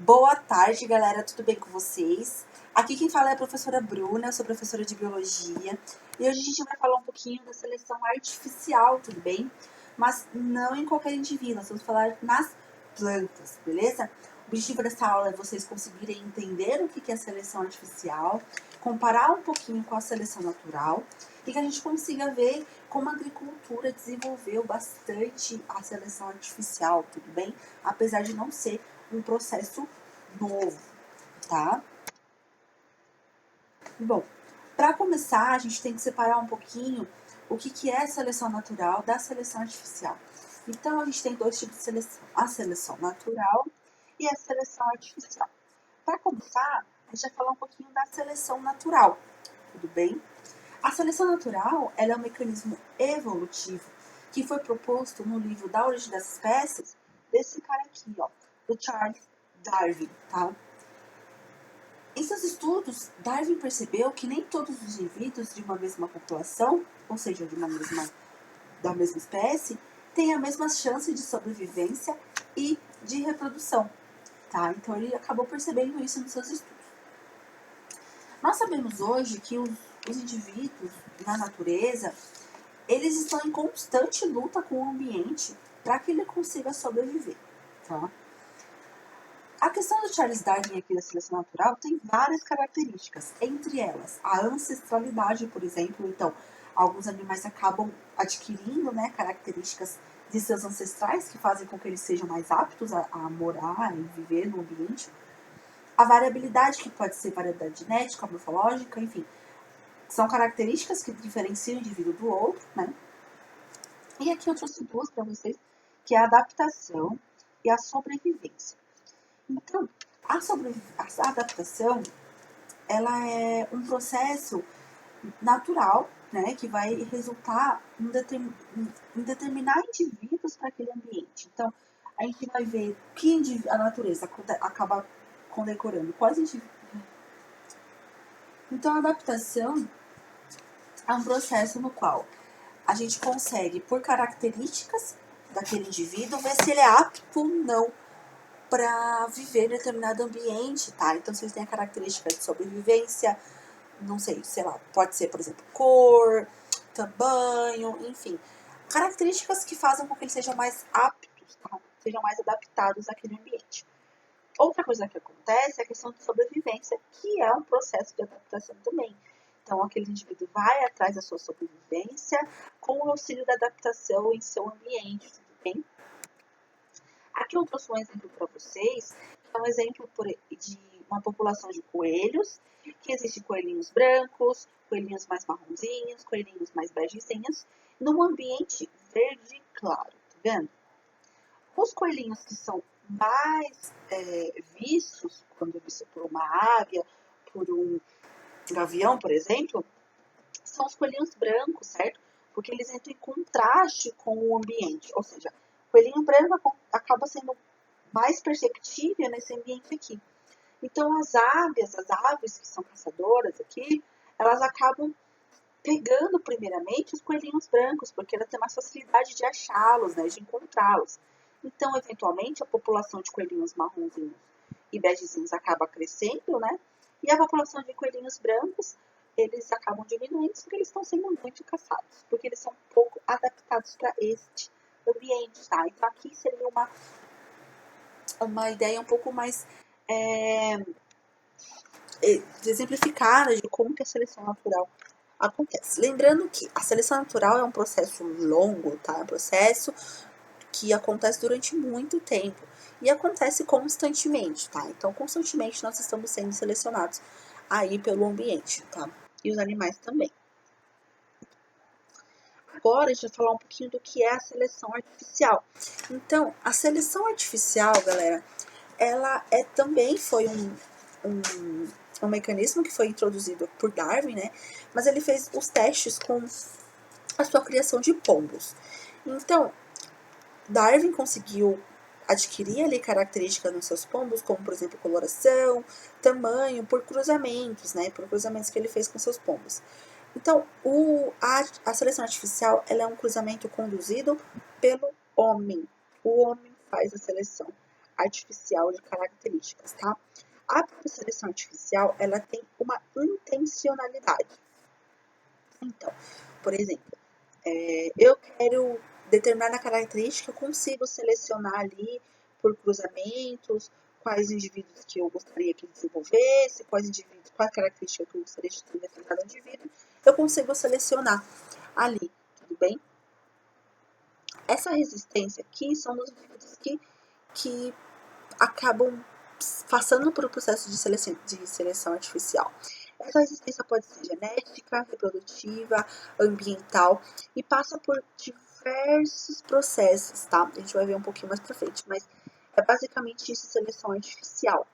Boa tarde, galera, tudo bem com vocês? Aqui quem fala é a professora Bruna, eu sou professora de Biologia e hoje a gente vai falar um pouquinho da seleção artificial, tudo bem? Mas não em qualquer indivíduo, nós vamos falar nas plantas, beleza? O objetivo dessa aula é vocês conseguirem entender o que é seleção artificial, comparar um pouquinho com a seleção natural e que a gente consiga ver como a agricultura desenvolveu bastante a seleção artificial, tudo bem? Apesar de não ser um processo novo, tá? Bom, para começar, a gente tem que separar um pouquinho o que é a seleção natural da seleção artificial. Então, a gente tem dois tipos de seleção: a seleção natural e a seleção artificial. Para começar, a gente vai falar um pouquinho da seleção natural, tudo bem? A seleção natural ela é um mecanismo evolutivo que foi proposto no livro Da Origem das Espécies, desse cara aqui, ó, do Charles Darwin, tá? Em seus estudos, Darwin percebeu que nem todos os indivíduos de uma mesma população, ou seja, da mesma espécie, têm a mesma chance de sobrevivência e de reprodução, tá? Então ele acabou percebendo isso nos seus estudos. Nós sabemos hoje que os indivíduos na natureza, eles estão em constante luta com o ambiente para que ele consiga sobreviver, tá? A questão do Charles Darwin aqui da seleção natural tem várias características, entre elas a ancestralidade, por exemplo. Então, alguns animais acabam adquirindo, né, características de seus ancestrais que fazem com que eles sejam mais aptos a morar e viver no ambiente. A variabilidade, que pode ser variabilidade genética, morfológica, enfim, são características que diferenciam o indivíduo do outro, né? E aqui eu trouxe duas para vocês, que é a adaptação e a sobrevivência. Então, a adaptação, ela é um processo natural, né, que vai resultar em determinar indivíduos para aquele ambiente. Então, a gente vai ver que a natureza acaba condecorando quais indivíduos. Então, a adaptação é um processo no qual a gente consegue, por características daquele indivíduo, ver se ele é apto ou não para viver em determinado ambiente, tá? Então, vocês têm a característica de sobrevivência, não sei, lá, pode ser, por exemplo, cor, tamanho, enfim. Características que fazem com que eles sejam mais aptos, tá? Sejam mais adaptados àquele ambiente. Outra coisa que acontece é a questão de sobrevivência, que é um processo de adaptação também. Então, aquele indivíduo vai atrás da sua sobrevivência com o auxílio da adaptação em seu ambiente, tudo bem? Aqui eu trouxe um exemplo para vocês, que é um exemplo de uma população de coelhos, que existem coelhinhos brancos, coelhinhos mais marronzinhos, coelhinhos mais begezinhos, num ambiente verde claro, tá vendo? Os coelhinhos que são mais vistos, quando vistos por uma águia, por um gavião, por exemplo, são os coelhinhos brancos, certo? Porque eles entram em contraste com o ambiente, ou seja, o coelhinho branco acaba sendo mais perceptível nesse ambiente aqui. Então, as aves que são caçadoras aqui, elas acabam pegando primeiramente os coelhinhos brancos, porque elas têm mais facilidade de achá-los, né, de encontrá-los. Então, eventualmente, a população de coelhinhos marronzinhos e begezinhos acaba crescendo, né? E a população de coelhinhos brancos, eles acabam diminuindo porque eles estão sendo muito caçados, porque eles são um pouco adaptados para este ambiente, tá? Então, aqui seria uma ideia um pouco mais exemplificada de como que a seleção natural acontece. Lembrando que a seleção natural é um processo longo, tá? É um processo que acontece durante muito tempo e acontece constantemente, tá? Então, constantemente nós estamos sendo selecionados aí pelo ambiente, tá? E os animais também. Agora a gente vai falar um pouquinho do que é a seleção artificial. Então, a seleção artificial, galera, ela também foi um mecanismo que foi introduzido por Darwin, né? Mas ele fez os testes com a sua criação de pombos. Então, Darwin conseguiu adquirir ali características nos seus pombos, como por exemplo coloração, tamanho, por cruzamentos, né? Por cruzamentos que ele fez com seus pombos. Então, a seleção artificial ela é um cruzamento conduzido pelo homem. O homem faz a seleção artificial de características, tá? A seleção artificial, ela tem uma intencionalidade. Então, por exemplo, eu quero determinar a característica, eu consigo selecionar ali por cruzamentos, quais indivíduos que eu gostaria que desenvolvesse, quais características que eu gostaria de ter em determinado indivíduo, eu consigo selecionar ali, tudo bem? Essa resistência aqui são os indivíduos que acabam passando por um processo de seleção artificial. Essa resistência pode ser genética, reprodutiva, ambiental e passa por diversos processos, tá? A gente vai ver um pouquinho mais pra frente, mas é basicamente isso, seleção artificial.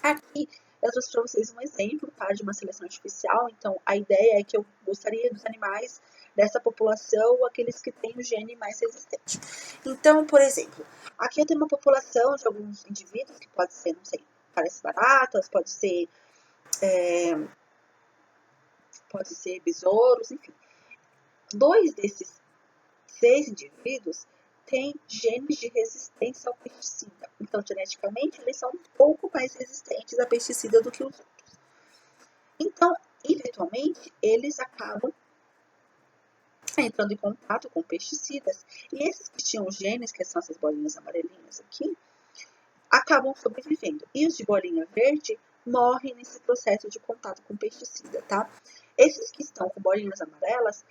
Aqui eu trouxe para vocês um exemplo, tá, de uma seleção artificial. Então, a ideia é que eu gostaria dos animais dessa população, aqueles que têm o gene mais resistente. Então, por exemplo, aqui eu tenho uma população de alguns indivíduos, que pode ser, não sei, parece baratas, pode ser besouros, enfim. 2 desses 6 indivíduos têm genes de resistência ao pesticida. Então, geneticamente, eles são um pouco mais resistentes a pesticida do que os outros. Então, eventualmente, eles acabam entrando em contato com pesticidas. E esses que tinham genes, que são essas bolinhas amarelinhas aqui, acabam sobrevivendo. E os de bolinha verde morrem nesse processo de contato com pesticida, tá? Esses que estão com bolinhas amarelas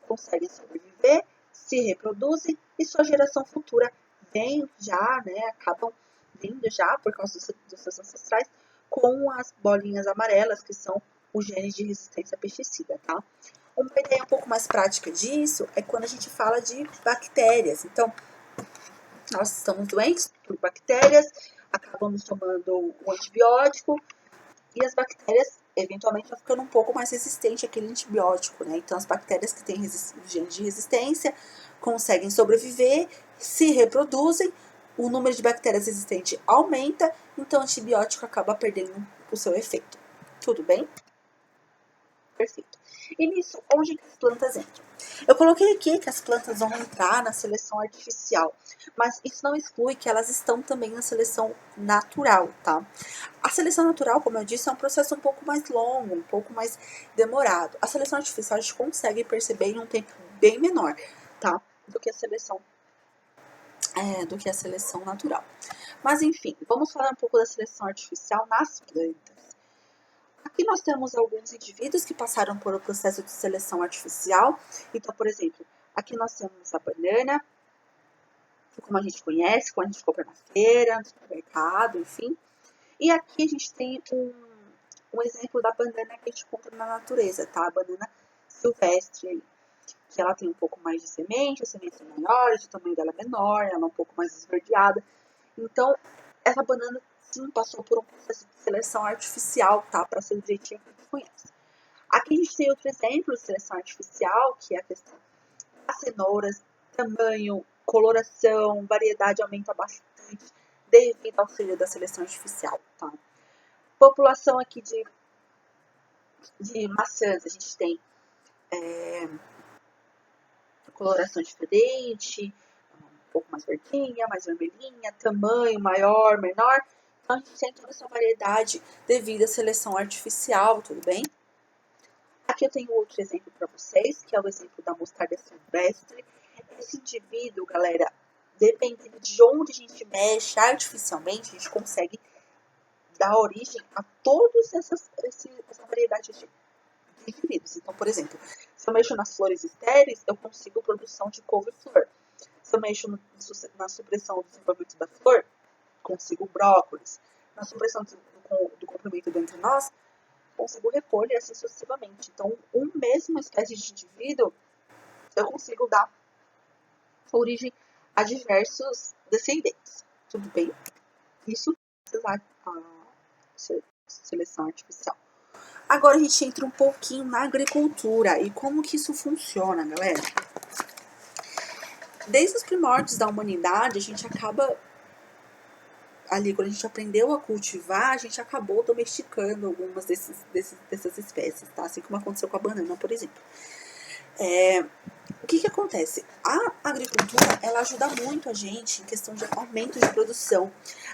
conseguem sobreviver, se reproduzem e sua geração futura vem já, né, acabam vindo já por causa dos seus ancestrais com as bolinhas amarelas, que são os genes de resistência a pesticida, tá? Uma ideia um pouco mais prática disso é quando a gente fala de bactérias. Então, nós estamos doentes por bactérias, acabamos tomando um antibiótico e as bactérias eventualmente vão ficando um pouco mais resistentes àquele antibiótico, né? Então, as bactérias que têm genes de resistência conseguem sobreviver, se reproduzem, o número de bactérias resistentes aumenta, então o antibiótico acaba perdendo o seu efeito. Tudo bem? Perfeito. E nisso, onde que as plantas entram? Eu coloquei aqui que as plantas vão entrar na seleção artificial, mas isso não exclui que elas estão também na seleção natural, tá? A seleção natural, como eu disse, é um processo um pouco mais longo, um pouco mais demorado. A seleção artificial a gente consegue perceber em um tempo bem menor, tá? Do que a seleção natural. Mas enfim, vamos falar um pouco da seleção artificial nas plantas. Aqui nós temos alguns indivíduos que passaram por um processo de seleção artificial. Então, por exemplo, aqui nós temos a banana, como a gente conhece, como a gente compra na feira, no supermercado, enfim. E aqui a gente tem um exemplo da banana que a gente compra na natureza, tá? A banana silvestre, que ela tem um pouco mais de semente, as sementes são maiores, o tamanho dela é menor, ela é um pouco mais esverdeada. Então, essa banana sim passou por um processo de seleção artificial, tá? Para ser do jeitinho que a gente conhece. Aqui a gente tem outro exemplo de seleção artificial, que é a questão das cenouras, tamanho, coloração, variedade aumenta bastante devido ao auxílio da seleção artificial, tá? População aqui de maçãs, a gente tem coloração diferente, um pouco mais verdinha, mais vermelhinha, tamanho maior, menor. Então, a gente tem toda essa variedade devido à seleção artificial, tudo bem? Aqui eu tenho outro exemplo para vocês, que é o exemplo da mostarda silvestre. Esse indivíduo, galera, dependendo de onde a gente mexe artificialmente, a gente consegue dar origem a todas essa variedade de indivíduos. Então, por exemplo, se eu mexo nas flores estéreis, eu consigo produção de couve-flor. Se eu mexo na supressão do desenvolvimento da flor, consigo brócolis. Na supressão do comprimento do entre nós, consigo repolho e assim sucessivamente. Então, mesma espécie de indivíduo, eu consigo dar origem a diversos descendentes. Tudo bem? Isso é a seleção artificial. Agora a gente entra um pouquinho na agricultura e como que isso funciona, galera. Desde os primórdios da humanidade, a gente acaba ali, quando a gente aprendeu a cultivar, a gente acabou domesticando algumas dessas espécies, tá? Assim como aconteceu com a banana, por exemplo. O que acontece? A agricultura, ela ajuda muito a gente em questão de aumento de produção.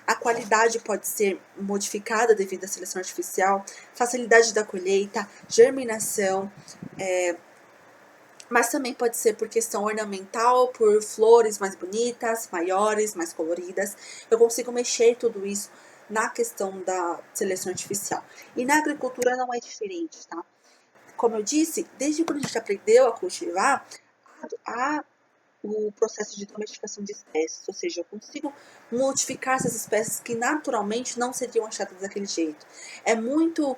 A qualidade pode ser modificada devido à seleção artificial, facilidade da colheita, germinação, mas também pode ser por questão ornamental, por flores mais bonitas, maiores, mais coloridas. Eu consigo mexer tudo isso na questão da seleção artificial. E na agricultura não é diferente, tá? Como eu disse, desde quando a gente aprendeu a cultivar, há o processo de domesticação de espécies, ou seja, eu consigo modificar essas espécies que naturalmente não seriam achadas daquele jeito. É muito.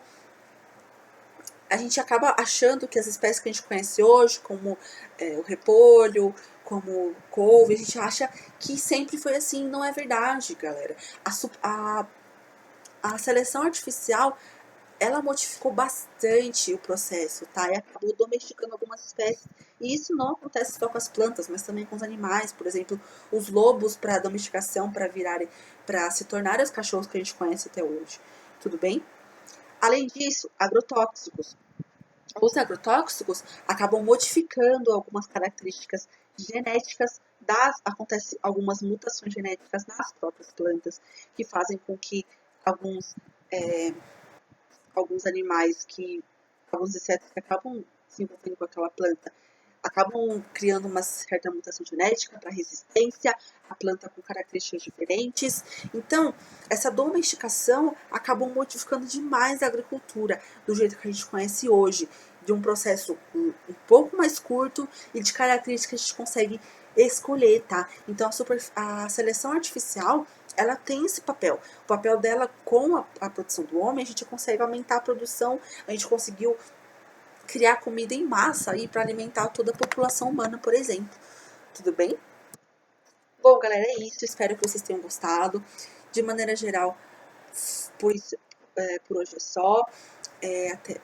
A gente acaba achando que as espécies que a gente conhece hoje, como o repolho, como couve, a gente acha que sempre foi assim. Não é verdade, galera. A seleção artificial, ela modificou bastante o processo, tá? E acabou domesticando algumas espécies. E isso não acontece só com as plantas, mas também com os animais. Por exemplo, os lobos para domesticação, para se tornarem os cachorros que a gente conhece até hoje. Tudo bem? Além disso, agrotóxicos. Os agrotóxicos acabam modificando algumas características genéticas acontece algumas mutações genéticas nas próprias plantas que fazem com que alguns é, alguns animais alguns insetos que acabam se envolvendo com aquela planta, acabam criando uma certa mutação genética para resistência, a planta com características diferentes. Então, essa domesticação acabou modificando demais a agricultura do jeito que a gente conhece hoje, de um processo um pouco mais curto e de características que a gente consegue escolher, tá? Então, a seleção artificial, ela tem esse papel. O papel dela com a produção do homem, a gente consegue aumentar a produção, a gente conseguiu criar comida em massa aí para alimentar toda a população humana, por exemplo. Tudo bem? Bom, galera, é isso. Espero que vocês tenham gostado. De maneira geral, por hoje é só. Até